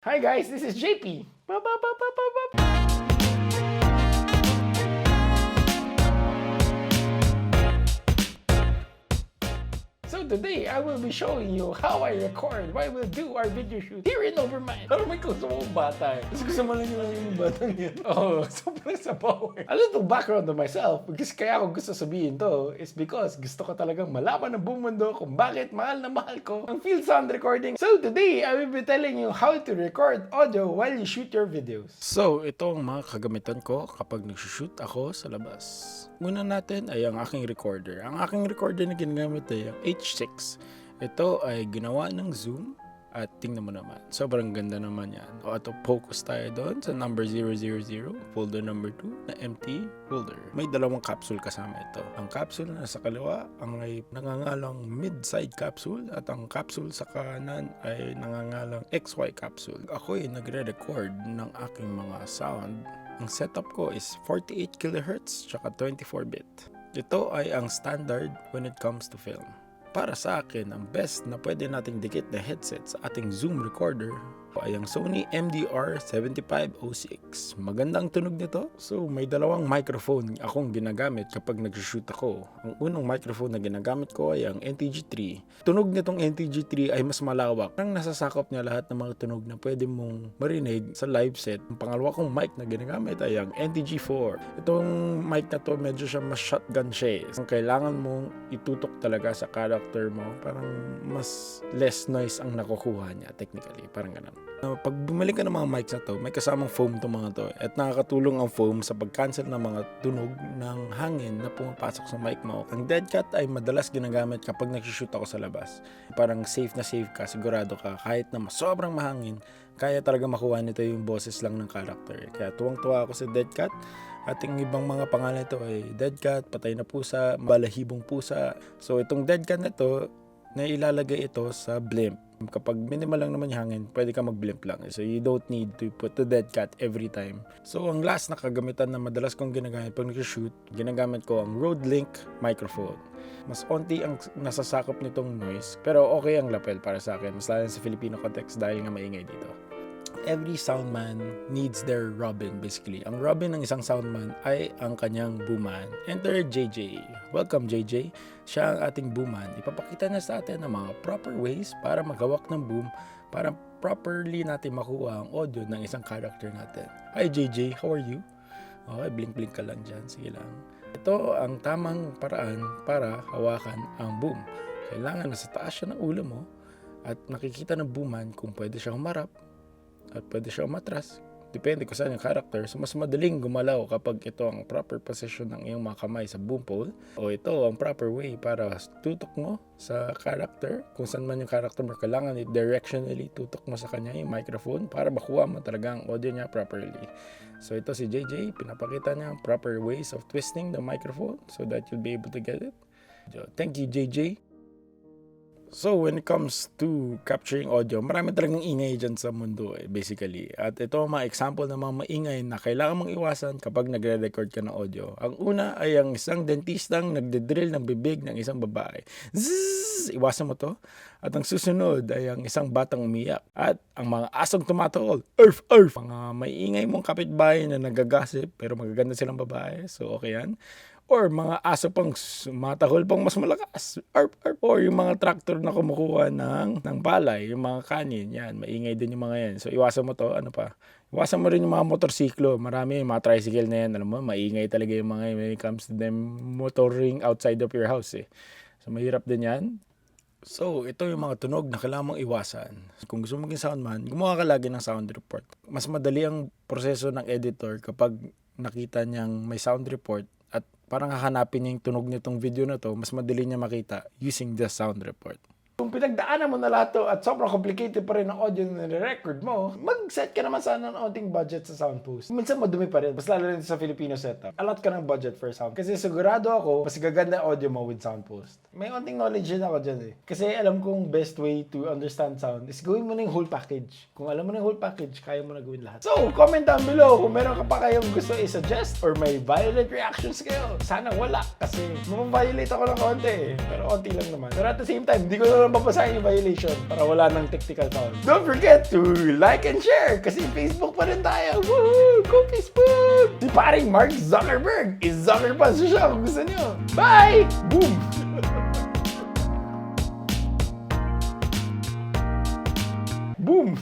Hi guys, this is JP. So today, I will be showing you how I record while we do our video shoot here in Overmind. Parang may gusto mong bata eh. Gusto mo lang yung batang yan. Oo, sobrang sabaw eh. A little background on myself, because kaya ako gusto sabihin to is because gusto ko talagang malaman ng buong mundo kung bakit mahal na mahal ko ang field sound recording. So today, I will be telling you how to record audio while you shoot your videos. So, ito ang mga kagamitan ko kapag nag-shoot ako sa labas. Una natin ay ang aking recorder. Ang aking recorder na ginagamit ay ang H6. Ito ay ginawa ng Zoom at tingnan mo naman. Sobrang ganda naman yan. Auto focus tayo doon sa number 000, folder number 2 na empty folder. May dalawang capsule kasama ito. Ang capsule na sa kaliwa ang ay nangangalang mid-side capsule at ang capsule sa kanan ay nangangalang XY capsule. Ako ay nagre-record ng aking mga sound. Ang setup ko is 48 kHz tsaka 24-bit. Ito ay ang standard when it comes to film. Para sa akin, ang best na pwede nating dikit na headset sa ating Zoom recorder ay ang Sony MDR7506. Magandang tunog nito. So may dalawang microphone akong ginagamit kapag nag-shoot ako. Ang unang microphone na ginagamit ko ay ang NTG3. Tunog nitong NTG3 ay mas malawak. Ang nasasakop niya lahat ng mga tunog na pwede mong marinig sa live set. Ang pangalawa kong mic na ginagamit ay ang NTG4. Itong mic na to medyo siya mas shotgun siya. Ang kailangan mong itutok talaga sa character mo, parang mas less noise ang nakukuha niya technically. Parang ganun. Pag bumalik ka ng mga mics na to, may kasamang foam to mga to. At nakakatulong ang foam sa pag-cancel ng mga tunog ng hangin na pumapasok sa mic mo. Ang dead cat ay madalas ginagamit kapag nag-shoot ako sa labas. Parang safe na safe ka, sigurado ka, kahit na sobrang mahangin, kaya talaga makuha nito yung boses lang ng character. Kaya tuwang-tuwa ako sa dead cat. At yung ibang mga pangalan ito ay dead cat, patay na pusa, balahibong pusa. So itong dead cat na ito, na ilalagay ito sa blimp. Kapag minimal lang naman yung hangin, pwede ka mag-blimp lang. So you don't need to put the dead cat every time. So ang last na kagamitan na madalas kong ginagamit pag nag-shoot, ginagamit ko ang Rode Link microphone. Mas onti ang nasasakop nitong noise, pero okay ang lapel para sa akin. Mas lalo sa Filipino context dahil nga maingay dito. Every soundman needs their Robin basically. Ang Robin ng isang soundman ay ang kanyang boomman. Enter JJ. Welcome JJ. Siya ang ating boomman. Ipapakita niya sa atin ang mga proper ways para maghawak ng boom para properly natin makuha ang audio ng isang character natin. Hi JJ, how are you? Okay, blink-blink ka lang dyan. Sige lang. Ito ang tamang paraan para hawakan ang boom. Kailangan nasa taas siya ng ulo mo at nakikita ng boomman kung pwede siya humarap at pwede siya umatras. Depende kung saan yung character. So, mas madaling gumalaw kapag ito ang proper position ng iyong mga kamay sa boom pole. O ito ang proper way para tutok mo sa character. Kung saan man yung character mo, kailangan directionally tutok mo sa kanya yung microphone para makuha mo talaga ang audio niya properly. So, ito si JJ. Pinapakita niya ang proper ways of twisting the microphone so that you'll be able to get it. So, thank you, JJ. So, when it comes to capturing audio, marami talagang ingay dyan sa mundo basically. At ito ang mga example ng mga maingay na kailangan mong iwasan kapag nagre-record ka ng audio. Ang una ay ang isang dentistang nagdedrill ng bibig ng isang babae. Zzz! Iwasan mo to. At ang susunod ay ang isang batang umiyak. At ang mga asong tumatol. Urf! Urf! Mga maingay mong kapitbahay na nagagasip pero magaganda silang babae. So, okay yan. Or mga aso pang matahol pang mas malakas. Or yung mga tractor na kumukuha ng palay, yung mga kanin, yan, maingay din yung mga yan. So iwasan mo to, ano pa? Iwasan mo rin yung mga motorsiklo. Marami yung mga tricycle na yan, alam mo, maingay talaga yung mga when it comes to them motoring outside of your house eh. So mahirap din yan. So, ito yung mga tunog na kailangan mong iwasan. Kung gusto mong maging soundman, gumawa ka lagi ng sound report. Mas madali ang proseso ng editor kapag nakita niyang may sound report at parang hahanapin niya yung tunog nitong video na to, mas madali niya makita using the sound report. Kung pinagdaanan mo na lahat to at sobrang complicated pa rin ang audio na nire-record mo, mag-set ka naman sana ng onting budget sa sound post. Minsan madumi pa rin, mas lalo rin sa Filipino setup. Allot ka ng budget for sound. Kasi sigurado ako, mas gaganda audio mo with sound post. May onting knowledge din ako dyan eh. Kasi alam kong best way to understand sound is gawin mo na yung whole package. Kung alam mo na yung whole package, kaya mo na gawin lahat. So, comment down below kung meron ka pa kayong gusto i-suggest or may violent reactions kayo. Sana wala, kasi mapaviolate ako ng konti eh. Pero konti lang naman. Pero at the same time, hindi ko na babasahin yung violation para wala ng technical foul. Don't forget to like and share kasi Facebook pa rin tayo. Woohoo! Go Facebook! Si paring Mark Zuckerberg is Zucker pa siya kung gusto nyo. Bye! Boom! Boom!